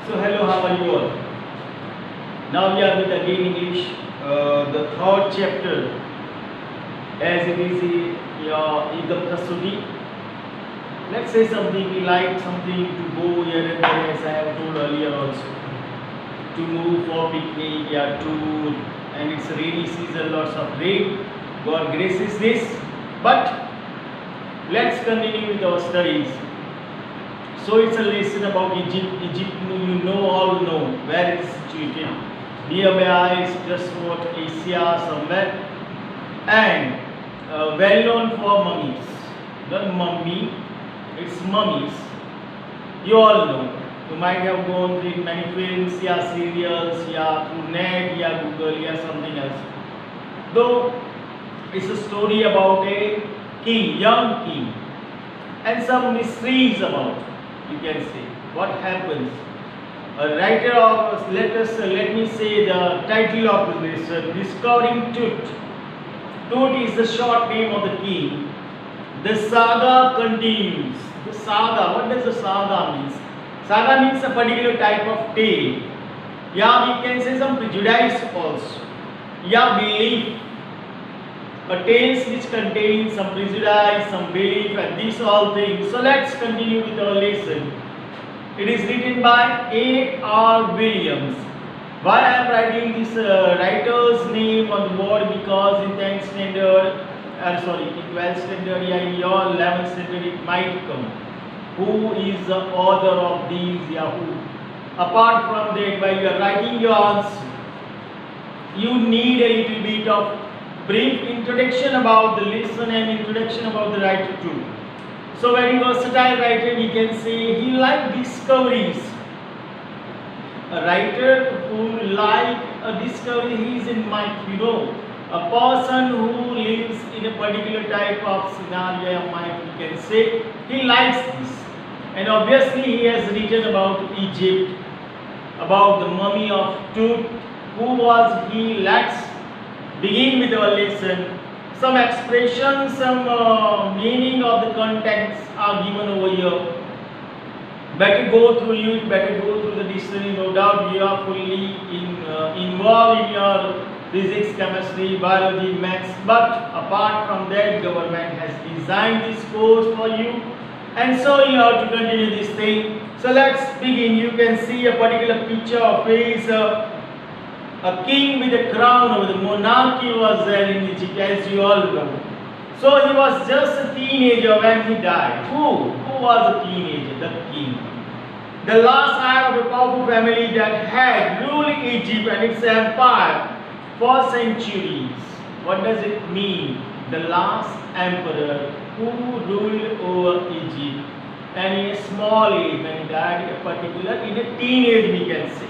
So hello, how are you all? Now we are with again English, the third chapter, as it is your Igam Kasuti. Let's say something, we like something to go here and there, as I have told earlier also. To move for picnic, yeah, tour, and it's a rainy season, lots of rain. God graces this. But let's continue with our studies. So it's a lesson about Egypt. Egypt, you all know where it's situated. Nearby, it's just what Asia somewhere, and well known for mummies. Not mummy, it's mummies. You all know. You might have gone through many films, yeah, serials, yeah, through net, yeah, Google, yeah, something else. Though it's a story about a king, young king, and some mysteries about. You can say what happens. A writer of let me say the title of this Discovering Tut. Tut is the short name of the king. The saga continues. The saga. What does the saga mean? Saga means a particular type of tale. Yeah, we can say some prejudice also. Yeah, belief. A tales which contain some prejudice, some belief, and these all things. So let's continue with our lesson. It is written by A.R. Williams. Why I am writing this writer's name on the board? Because in 10th standard, in 12th standard, yeah, in your 11th standard it might come. Who is the author of these? Yeah, who? Apart from that, while you are writing your answer, you need a little bit of brief introduction about the lesson and introduction about the writer too. So very versatile writer, we can say he liked discoveries. A writer who like a discovery, he is in mind, a person who lives in a particular type of scenario, we can say, he likes this. And obviously he has written about Egypt, about the mummy of Tut. Who was he? Let's begin with our lesson. Some expressions, some meaning of the contents are given over here. Better go through it, better go through the dictionary. No doubt you are fully involved in your physics, chemistry, biology, maths. But apart from that, government has designed this course for you. And so you have to continue this thing. So let's begin. You can see a particular picture of his a king with a crown over the monarchy was there in Egypt, as you all know. So he was just a teenager when he died. Who was a teenager? The king. The last heir of a powerful family that had ruled Egypt and its empire for centuries. What does it mean? The last emperor who ruled over Egypt, and in a small age, when he died, in a teenage, we can say.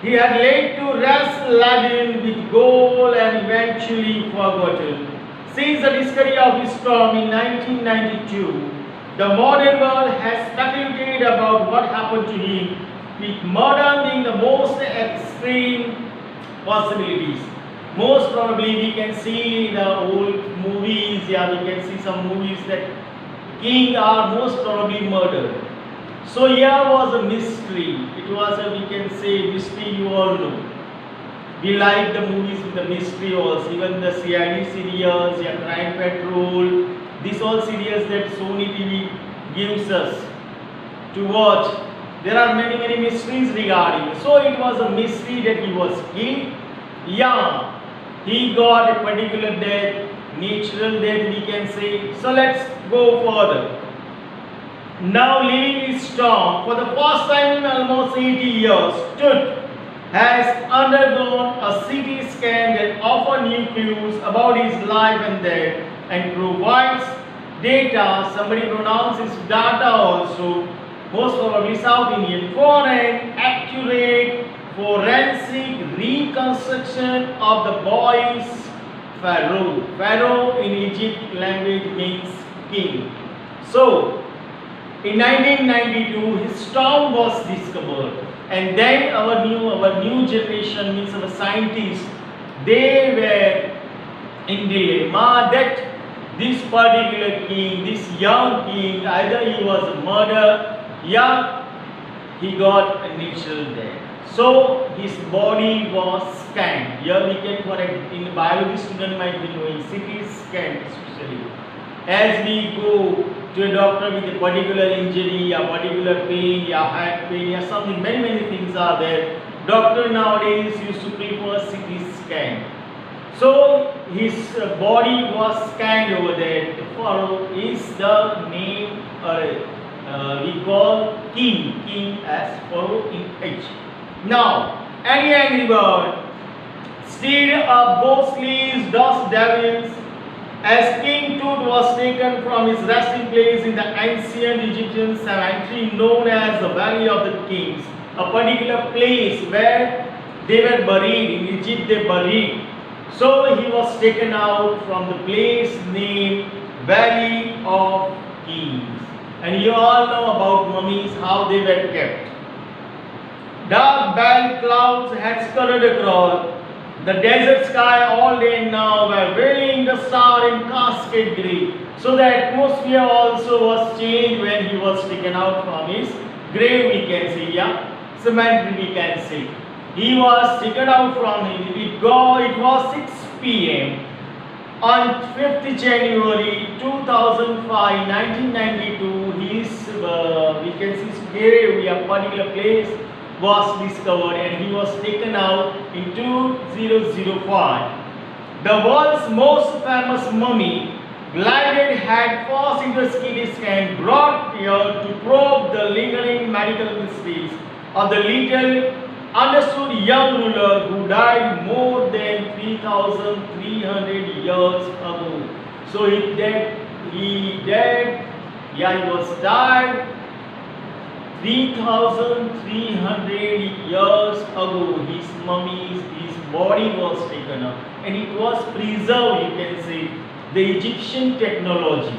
He had laid to rest laden with gold and eventually forgotten. Since the discovery of his tomb in 1992, the modern world has speculated about what happened to him, with murder being the most extreme possibilities. Most probably we can see in the old movies, yeah, we can see some movies that kings are most probably murdered. So here was a mystery. It was a, we can say, mystery, you all know. We like the movies with the mystery also. Even the CID serials, yeah, Crime Patrol, these all serials that Sony TV gives us to watch. There are many mysteries regarding. So it was a mystery that he was killed young. He got a particular death, natural death, we can say. So let's go further. Now leaving his tomb for the first time in almost 80 years, Tut has undergone a CT scan that offers new clues about his life and death and provides data, somebody pronounces data also, most probably South Indian, for an accurate forensic reconstruction of the boy's pharaoh. Pharaoh in Egypt language means king. So in 1992, his tomb was discovered, and then our new generation, means our scientists, they were in dilemma that this particular king, this young king, either he was murdered, yeah, he got natural death. So his body was scanned. Here we can correct, in biology student might be knowing CT scan especially. As we go to a doctor with a particular injury, a particular pain, a heart pain, or something, many things are there. Doctor nowadays used to prefer CT scan. So his body was scanned over there. The pharaoh is the name we call king as pharaoh in H. Now, any angry bird, steed of ghostly dust devils, as King Tut was taken from his resting place in the ancient Egyptian cemetery known as the Valley of the Kings, a particular place where they were buried. In Egypt they buried. So he was taken out from the place named Valley of Kings. And you all know about mummies, how they were kept. Dark bell clouds had scattered across the desert sky all day and now were veiling the star in cascade grey. So the atmosphere also was changed when he was taken out from his grave, we can say, cemetery we can say. He was taken out from him. It was 6 p.m. on 5th January 2005, 1992. His we can see his grave, a particular place was discovered, and he was taken out in 2005. The world's most famous mummy glided head first into CT scan, brought here to probe the lingering medical mysteries of the little understood young ruler who died more than 3,300 years ago. So he was died 3,300 years ago. His mummy, his body was taken up and it was preserved, you can say, the Egyptian technology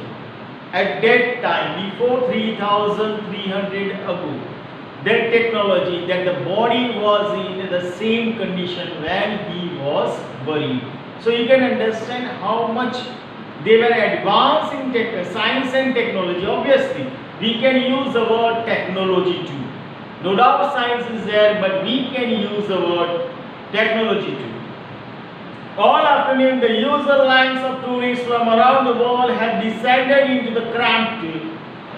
at that time, before 3,300 ago. That technology, that the body was in the same condition when he was buried. So you can understand how much they were advanced in science and technology. Obviously, we can use the word technology too. No doubt science is there, but we can use the word technology too. All afternoon, the usual lines of tourists from around the world had descended into the cramped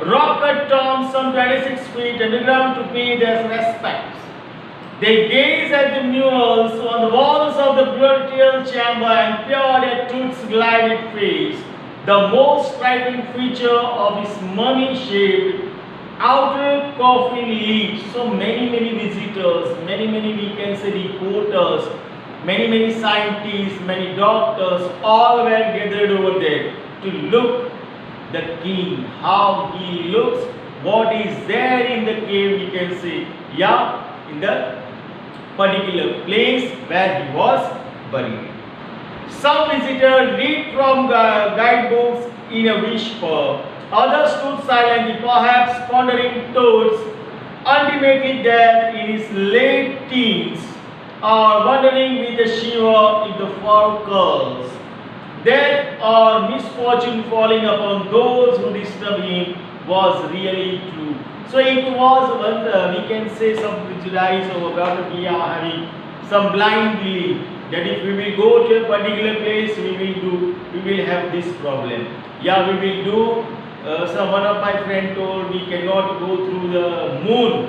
rock-cut tombs some 26 feet underground to pay their respects. They gazed at the murals on the walls of the burial chamber and peered at Tut's glided face, the most striking feature of his mummy-shaped outer coffin lid. So many visitors, many we can say reporters, many scientists, many doctors, all were gathered over there to look the king, how he looks, what is there in the cave, we can say, in the particular place where he was buried. Some visitors read from guidebooks in a whisper, others stood silently, perhaps pondering thoughts, ultimately dead in his late teens, or wondering with a shiver if the fur curls. Death or misfortune falling upon those who disturb him was really true. So it was one, we can say, some prejudice over we are having some blind belief that if we will go to a particular place, we will have this problem. We will do. One of my friend told we cannot go through the moon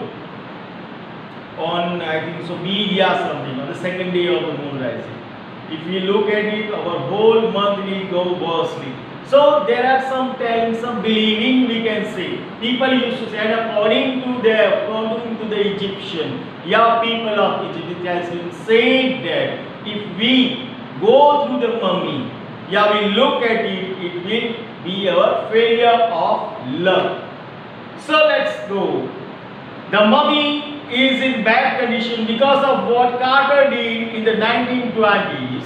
on, I think so, media something on the second day of the moon rising. If we look at it, our whole month will go worstly. So there are some telling, some believing, we can say. People used to say, and according to the Egyptian, people of Egypt, it has been said that if we go through the mummy, we look at it, it will be our failure of luck. So let's go. The mummy is in bad condition because of what Carter did in the 1920s,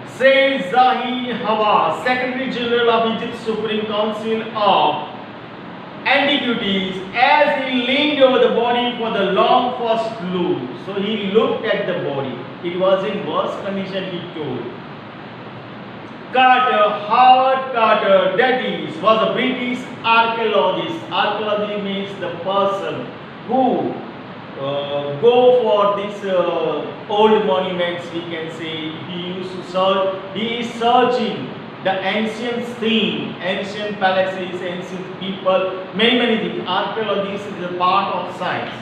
says Zahi Hawass, Secretary General of Egypt's Supreme Council of Antiquities, as he leaned over the body for the long first look. So he looked at the body. It was in worse condition, he told. Howard Carter, that is, was a British archaeologist. Archaeology means the person who go for these old monuments, we can say. He used to search, he is searching the ancient thing, ancient palaces, ancient people, many things. Archaeology is a part of science.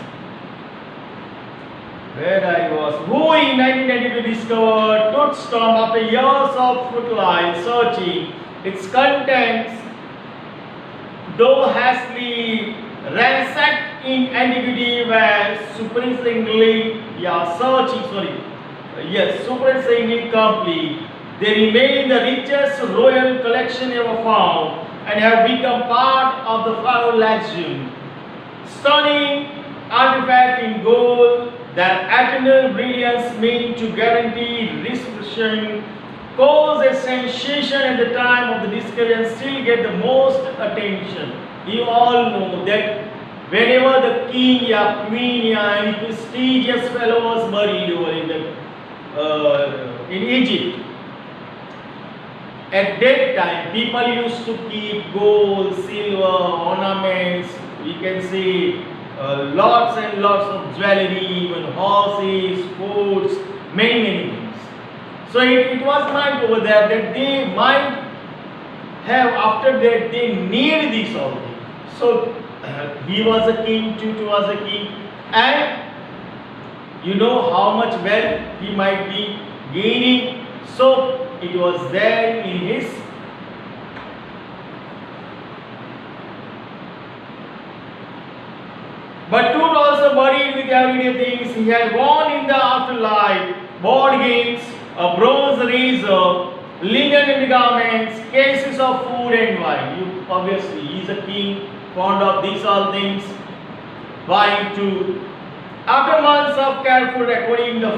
Where I was, who in 1992 discovered Tut Storm after years of futile searching. Its contents, though hastily ransacked in antiquity, were surprisingly complete. They remain the richest royal collection ever found and have become part of the Pharaoh legend. Stunning artifact in gold, their eternal brilliance meant to guarantee restoration, caused a sensation at the time of the discovery and still get the most attention. You all know that whenever the king or queen or any prestigious fellow was buried over in Egypt, at that time people used to keep gold, silver, ornaments, we can say lots and lots of jewelry, even horses, foods, many things. So it was meant over there that they might have, after that they need this all thing. So he was a king, Tut was a king, and you know how much wealth he might be gaining. So it was there in his but Tut also buried with everyday things. He had won in the afterlife board games, a bronze razor, linen undergarments, cases of food and wine. You obviously, he is a king, fond of these all things. Wine too. After months of careful recording the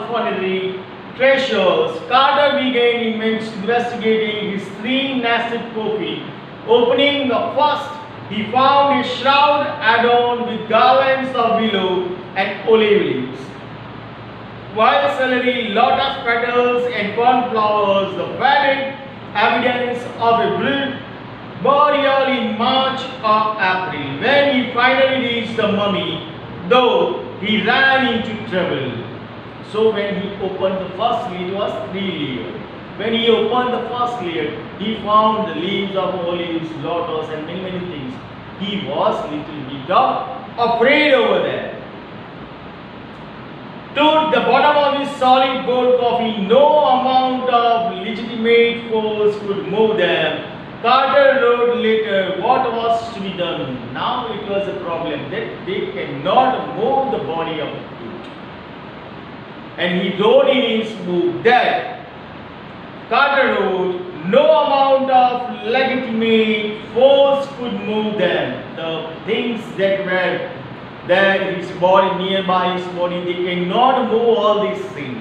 funerary treasures, Carter began investigating his three nested coffins. Opening the first, he found a shroud adorned with garlands of willow and olive leaves, wild celery, lotus petals, and cornflowers, the valid evidence of a burial in March or April. When he finally reached the mummy, though, he ran into trouble. So when he opened the first lid, it was 3 layers. When he opened the first layer, he found the leaves of olives, lotus, and many things. He was little bit afraid over there. To the bottom of his solid gold coffin, no amount of legitimate force could move them. Carter wrote later what was to be done. Now it was a problem that they cannot move the body of Tut. And he wrote in his book that Carter wrote, no amount of legitimate force could move them. The things that were there, his body, nearby his body, they cannot move all these things.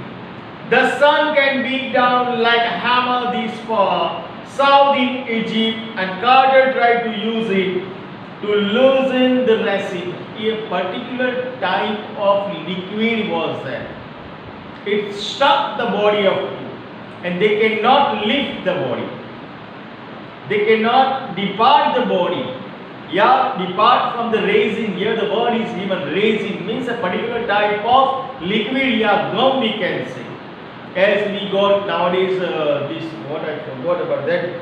The sun can beat down like a hammer this far south in Egypt, and Carter tried to use it to loosen the resin. A particular type of liquid was there. It stuck the body of Tut, and they cannot lift the body. They cannot depart the body. Depart from the resin. Here the word is given resin, means a particular type of liquid, gum we can say. As we got nowadays this, what I forgot about that,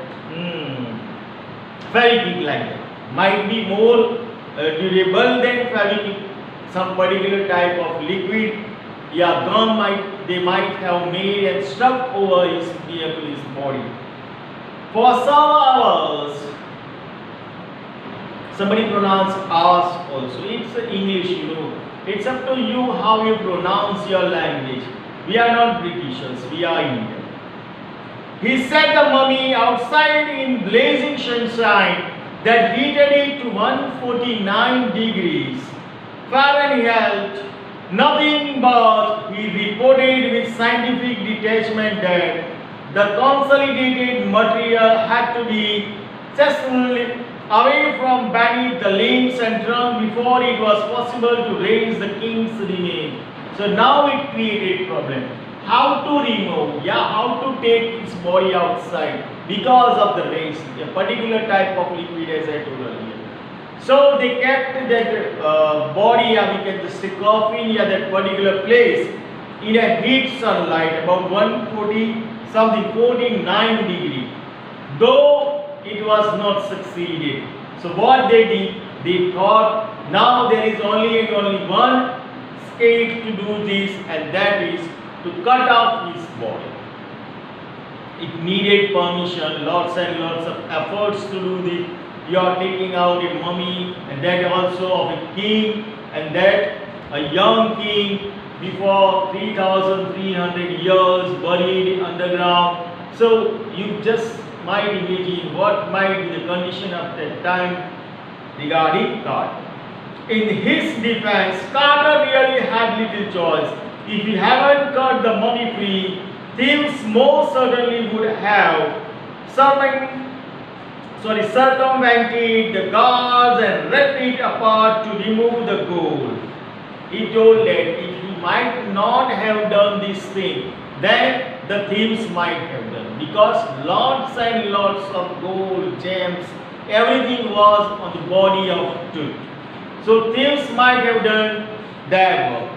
Fevikwik like that. Might be more durable than Fevikwik. Some particular type of liquid, gum they might have made and stuck over his body. For some hours, somebody pronounced hours also. It's English, It's up to you how you pronounce your language. We are not Britishers, we are Indian. He set the mummy outside in blazing sunshine that heated it to 149 degrees Fahrenheit. Nothing but he reported with scientific detachment that the consolidated material had to be successfully away from beneath the limbs and trunk before it was possible to raise the king's remains. So now it created problem. How to remove, how to take his body outside because of the race, a particular type of liquid as I told earlier. So they kept that body, or we can just say coffin at that particular place in a heat sunlight about 140 something 49 degree. Though it was not succeeded. So what they did, they thought now there is only one escape to do this, and that is to cut off his body. It needed permission, lots and lots of efforts to do this. You are taking out a mummy, and that also of a king, and that a young king before 3,300 years buried underground. So you just might imagine what might be the condition of that time regarding Carter. In his defense, Carter really had little choice. If he hadn't cut the mummy free, thieves most certainly would have circumvented the guards and ripped it apart to remove the gold. He told that if he might not have done this thing, then the thieves might have done, because lots and lots of gold, gems, everything was on the body of Tut. So thieves might have done their work.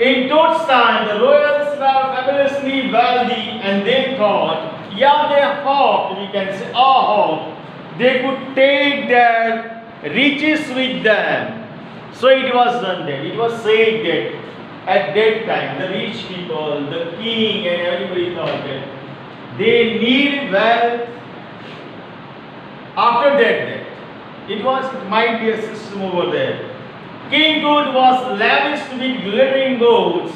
In Tut's time, the royals were fabulously wealthy, and they thought, they hoped, we can say, they could take their riches with them. So it was done that. It was said that at that time, the rich people, the king and everybody thought that they need wealth after that. It might be a system over there. King Tut was lavished with glittering golds,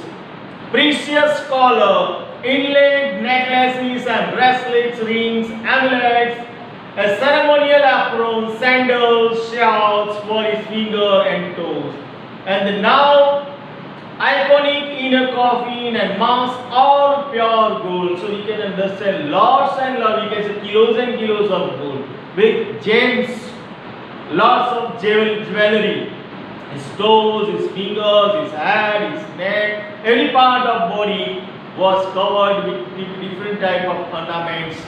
precious collar, inlaid necklaces and bracelets, rings, amulets, a ceremonial apron, sandals, shawls for his finger and toes, and the now iconic inner coffin and mask, all pure gold. So you can understand lots and lots, you can say kilos and kilos of gold with gems, lots of jewelry. His toes, his fingers, his head, his neck, every part of body was covered with different type of ornaments,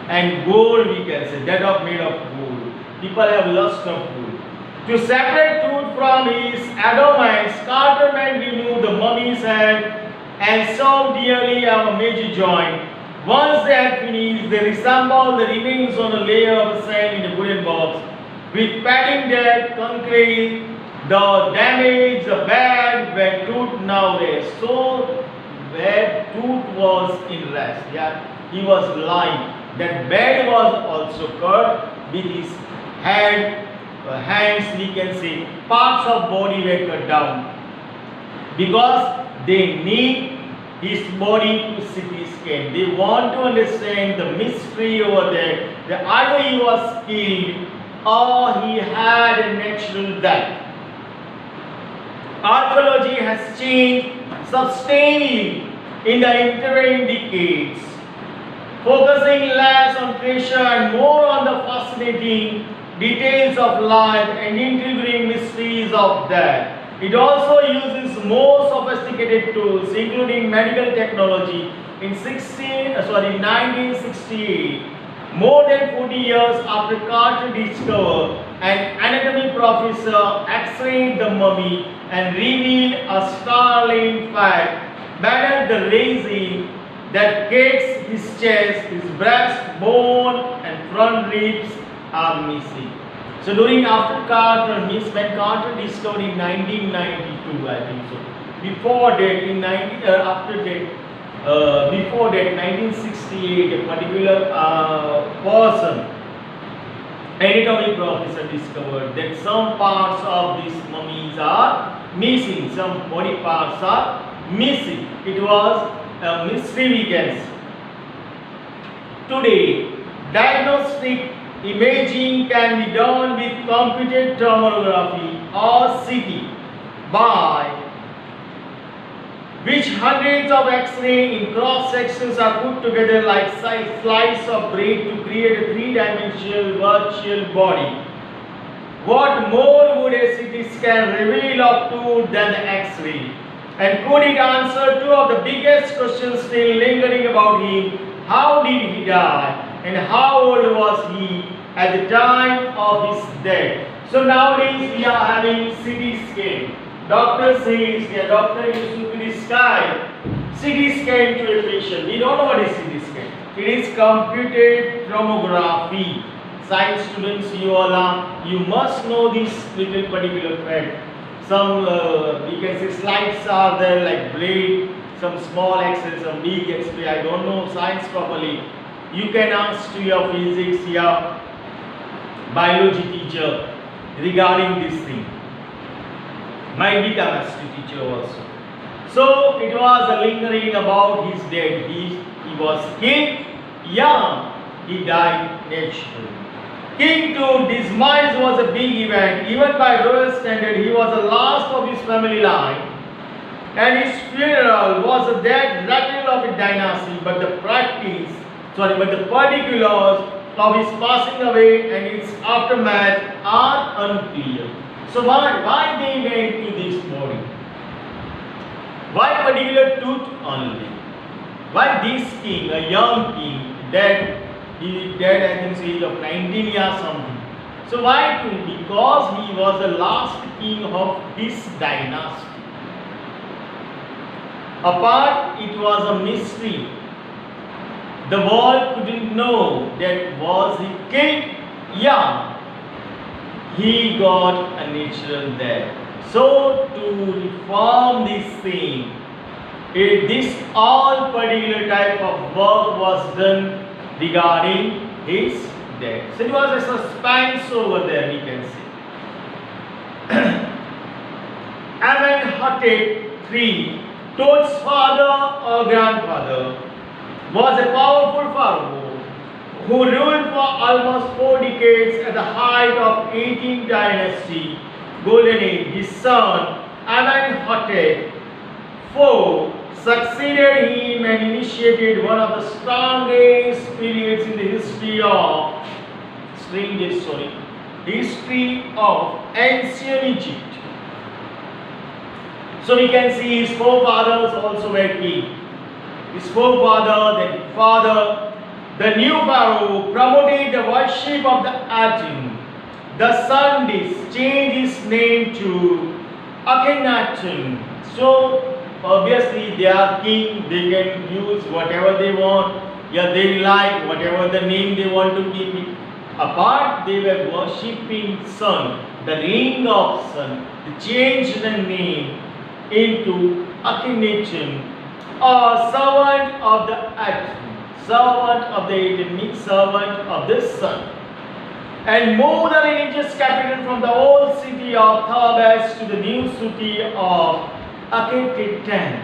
and gold, we can say, that of made of gold. People have lust of gold. To separate Tut from his adornments, Carter men removed the mummy's head and so dearly a major joint. Once they had finished, they reassembled the remains on a layer of sand in a wooden box. With padding that concave the damage, the bed where Tut now rests. So where Tut was in rest, he was lying. That bed was also cut with his hands, we can say, parts of body were cut down, because they need his body to CT scan. They want to understand the mystery over there, that either he was killed or he had a natural death. Archaeology has changed substantially in the intervening decades, focusing less on treasure and more on the fascinating details of life and intriguing mysteries of death. It also uses more sophisticated tools, including medical technology. In 1968, more than 40 years after Carter discovered, an anatomy professor x-rayed the mummy and revealed a startling fact: beneath the resin that cakes his chest, his breast bone and front ribs are missing. So after Carter, when Carter discovered in 1992, I think so. Before that, before that, 1968, a particular person, anatomy professor, discovered that some parts of these mummies are missing, some body parts are missing. It was a mystery, we can say. Today, diagnostic imaging can be done with computed tomography or CT, by which hundreds of X-ray in cross sections are put together like slices of bread to create a three-dimensional virtual body. What more would a CT scan reveal of Tut than the X-ray? And could it answer two of the biggest questions still lingering about him? How did he die? and how old was he at the time of his death. So nowadays we are having CT scan. Doctor says, the doctor used to prescribe CT scan to a patient. We don't know what is CT scan. It is computed tomography. Science students, you must know this little particular fact. Some we can say slides are there like blade, some small X-ray, some big X-ray. I don't know science properly. You can ask to your physics, your biology teacher regarding this thing. Might be chemistry teacher also. So it was a lingering about his death. He was king young. He died naturally. King Tut, demise was a big event. Even by royal standard, he was the last of his family line. And his funeral was a dead rattle of a dynasty. But the particulars of his passing away and its aftermath are unclear. So why they went to this body? Why particular Tut only? Why this king, a young king, dead? He died at the age of 19 years something. So why Tut? Because he was the last king of this dynasty. Apart, it was a mystery. The world couldn't know that was he king young. He got a natural death. So to reform this thing, this all particular type of work was done regarding his death. So it was a suspense over there, we can say. Amenhotep III, Tut's father or grandfather, was a powerful pharaoh who ruled for almost 4 decades at the height of 18th dynasty, Golden Age. His son Amenhotep IV succeeded him and initiated one of the strongest periods in the history of ancient Egypt. So we can see his forefathers also were king. His forefather, then father, the new pharaoh promoted the worship of the Aten. The son changed his name to Akhenaten. So obviously they are king, they can use whatever they want, yeah, they like whatever the name they want to keep it. Apart, they were worshipping sun, the ring of sun. They changed the name into Akhenaten, a servant of the Aten, servant of the Aten, servant of the sun, and moved the religious capital from the old city of Thebes to the new city of Akhetaten,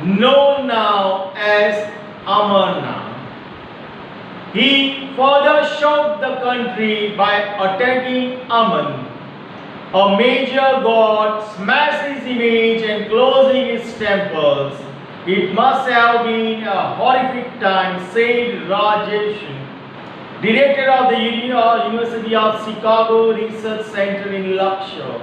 known now as Amarna. He further shocked the country by attacking Amun, a major god, smashed his image and closing his temples. It must have been a horrific time, said Rajeshan, director of the University of Chicago Research Center in Luxor.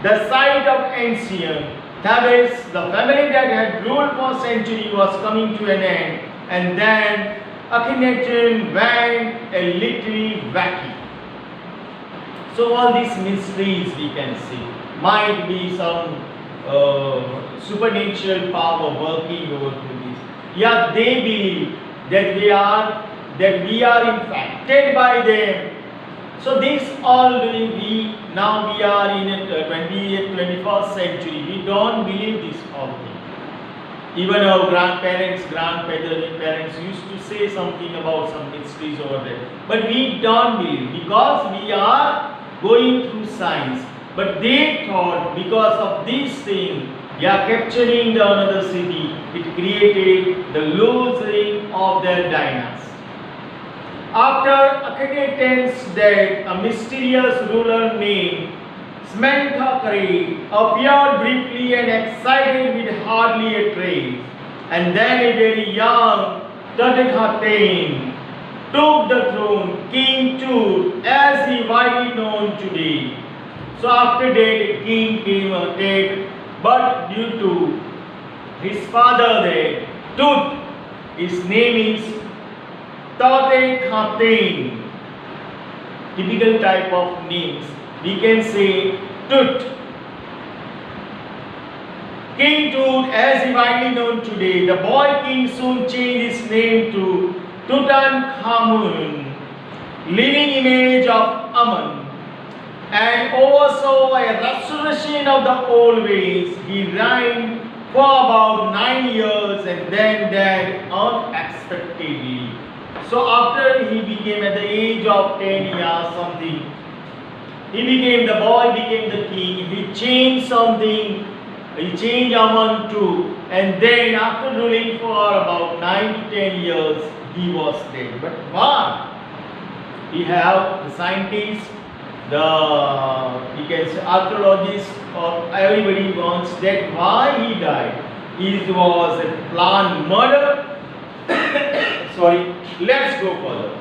The site of ancient Thebes, the family that had ruled for centuries, was coming to an end, and then Akhenaten went a little wacky. So all these mysteries we can see might be some supernatural power working over this. Yeah, they believe that we are infected by them. So this all we are in a 20th, 21st century. We don't believe this all thing. Even our grandparents used to say something about some mysteries over there. But we don't believe because we are going through science. But they thought because of this thing, they are capturing the another city, it created the losing of their dynasty. After Akhenaten's death, a mysterious ruler named Smenkhkare appeared briefly and excited with hardly a trace, and then a very young Tutankhaten took the throne, King Tut, as he widely known today. So after that, a king came a dead, but due to his father there, Tut, his name is Tate, typical type of names. We can say Tut. King Tut, as is widely known today, the boy king soon changed his name to Tutankhamun, living image of Amun, and oversaw a restoration of the old ways. He reigned for about 9 years and then died unexpectedly. So after he became at the age of 10 years something, the boy became the king. He changed something. He changed Aman too, and then after ruling for about 9 to 10 years, he was dead. But why? We have the scientists, archaeologists, or everybody wants that why he died. It was a planned murder. Sorry, let's go further.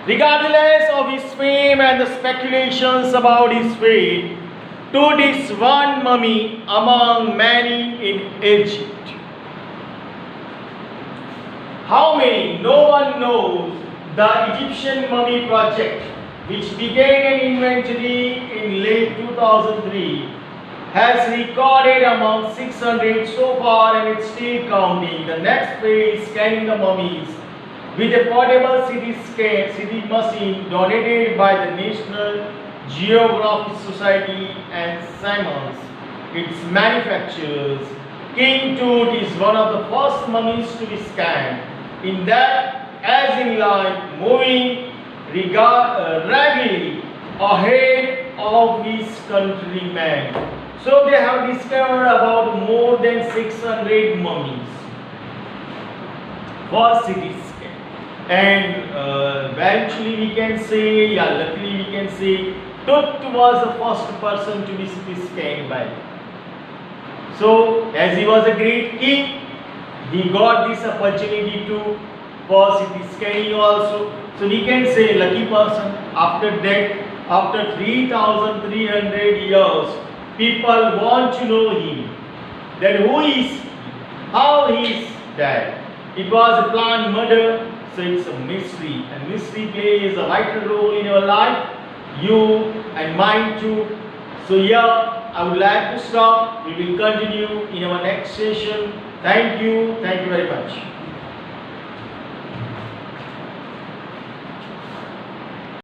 Regardless of his fame and the speculations about his fate, Tut is one mummy among many in Egypt. How many? No one knows. The Egyptian Mummy Project, which began an inventory in late 2003, has recorded among 600 so far and it's still counting. The next phase, scanning the mummies with a portable CT machine donated by the National Geographic Society and Siemens, its manufacturers. King Tut is one of the first mummies to be scanned. In that, as in life, moving regularly ahead of his countrymen. So they have discovered about more than 600 mummies for CT scan. And eventually we can say, luckily we can say, Tut was the first person to be CT scanned by. So as he was a great king, he got this opportunity to for CT scanning also. So we can say lucky person. After that, after 3,300 years, people want to know him. Then who is he? How he is dead? It was a planned murder, so it's a mystery. And mystery plays a vital role in our life, you and mine too. So here, I would like to stop. We will continue in our next session. Thank you very much.